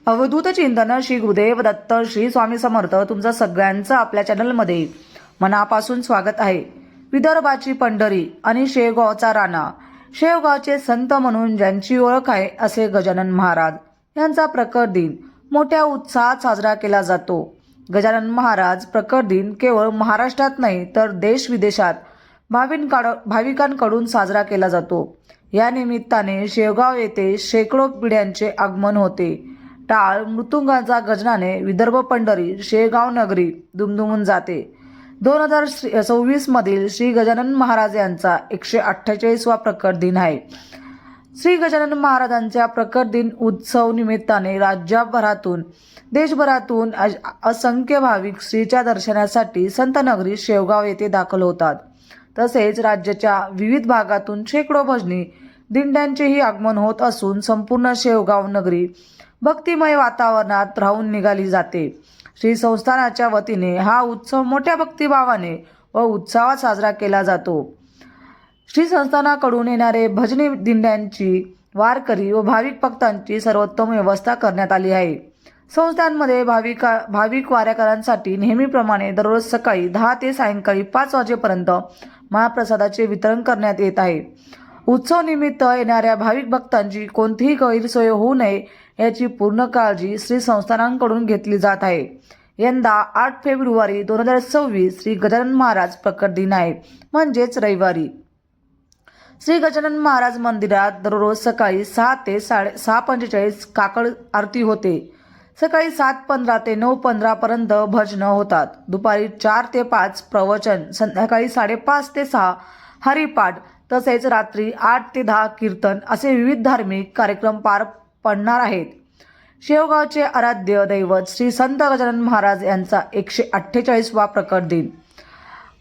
अवधूत चिंतन श्री गुरुदेव दत्त श्री स्वामी समर्थ तुमचं सगळ्यांचं आपल्या चॅनलमध्ये मनापासून स्वागत आहे। विदर्भाची पंढरी आणि शेवगावचा राणा, शेवगावचे संत म्हणून ज्यांची ओळख आहे असे गजानन महाराज यांचा प्रकट दिन मोठ्या उत्साहात साजरा केला जातो। गजानन महाराज प्रकट दिन केवळ महाराष्ट्रात नाही तर देश विदेशात भाविकांकडून साजरा केला जातो। या निमित्ताने शेवगाव येथे शेकडो पिढ्यांचे आगमन होते। टाळ मृदुंगाच्या गजराने विदर्भ पंढरी शेवगाव नगरी दुमदुमून जाते। 2026 मधील श्री गजानन महाराज यांचा 148वा प्रकट दिन आहे। श्री गजानन महाराजांच्या प्रकट दिन उत्सव निमित्ताने राज्यभरातून देशभरातून असंख्य भाविक श्रीच्या दर्शनासाठी संत नगरी शेवगाव येथे दाखल होतात। तसेच राज्याच्या विविध भागातून शेकडो भजनी दिंड्यांचेही आगमन होत असून संपूर्ण शेवगाव नगरी भक्तिमय वातावरणात राहून निघाली जाते। श्री संस्थानाच्या वतीने हा उत्सव मोठ्या भक्तिभावाने व उत्साहात साजरा केला जातो। श्री संस्थानाकडून येणारे भजनी दिंड्यांची वारकरी व भाविक भक्तांची सर्वोत्तम व्यवस्था करण्यात आली आहे। संस्थांमध्ये भाविक वारकऱ्यांसाठी नेहमीप्रमाणे दररोज सकाळी 10 ते सायंकाळी 5 वाजेपर्यंत महाप्रसादाचे वितरण करण्यात येत आहे। उत्सव निमित्त येणाऱ्या भाविक भक्तांची कोणतीही गैरसोय होऊ नये याची पूर्ण काळजी श्री संस्थानांकडून घेतली जात आहे। यंदा 8 फेब्रुवारी 2026 श्री गजानन महाराज प्रकट दिन आहे, म्हणजेच रविवारी। श्री गजानन महाराज मंदिरात दररोज सकाळी 6 ते 6:45 काकड आरती होते। सकाळी 7:15 ते 9:15 पर्यंत भजन होतात। दुपारी 4 ते 5 प्रवचन, संध्याकाळी 5:30 ते 6 हरिपाठ तसेच रात्री 8 ते 10 कीर्तन असे विविध धार्मिक कार्यक्रम पार पडणार आहेत। शेवगावचे आराध्य दैवत श्री संत गजानन महाराज यांचा 148वा प्रकट दिन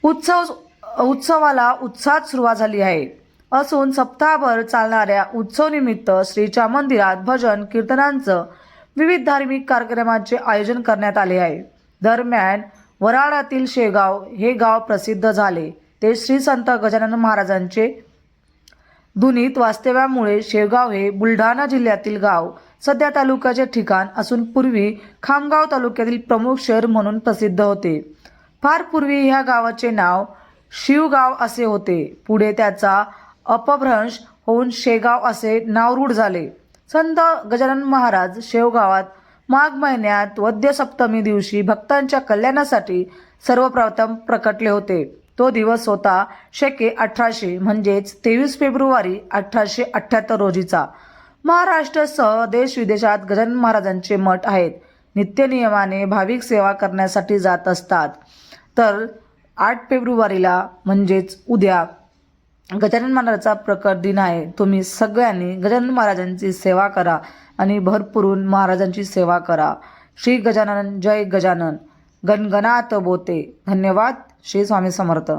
उत्सवाला उत्साहात सुरुवात झाली आहे असून सप्ताहभर चालणाऱ्या उत्सव निमित्त श्रीच्या मंदिरात भजन कीर्तनांचं विविध धार्मिक कार्यक्रमांचे आयोजन करण्यात आले आहे। दरम्यान वराडातील शेवगाव हे गाव प्रसिद्ध झाले ते श्री संत गजानन महाराजांचे धुनीत वास्तव्यामुळे शेवगाव हे बुलढाणा जिल्ह्यातील गाव सध्या तालुक्याचे ठिकाण असून पूर्वी खामगाव तालुक्यातील प्रमुख शहर म्हणून प्रसिद्ध होते। फार पूर्वी ह्या गावाचे नाव शिवगाव असे होते। पुढे त्याचा अपभ्रंश होऊन शेगाव असे नाव रूढ झाले। संत गजानन महाराज शेवगावात माघ महिन्यात वद्य सप्तमी दिवशी भक्तांच्या कल्याणासाठी सर्वप्रथम प्रकटले होते। तो दिवस होता शके 1800 म्हणजेच 23 फेब्रुवारी 1878 रोजीचा। महाराष्ट्रासह देश विदेशात गजानन महाराजांचे मठ आहेत। नित्यनियमाने भाविक सेवा करण्यासाठी जात असतात। तर 8 फेब्रुवारीला म्हणजेच उद्या गजानन महाराजांचा प्रकट दिन आहे। तुम्ही सगळ्यांनी गजानन महाराजांची सेवा करा आणि भरपूरून महाराजांची सेवा करा। श्री गजानन जय गजानन, गणगणात बोते। धन्यवाद। श्री स्वामी समर्थ।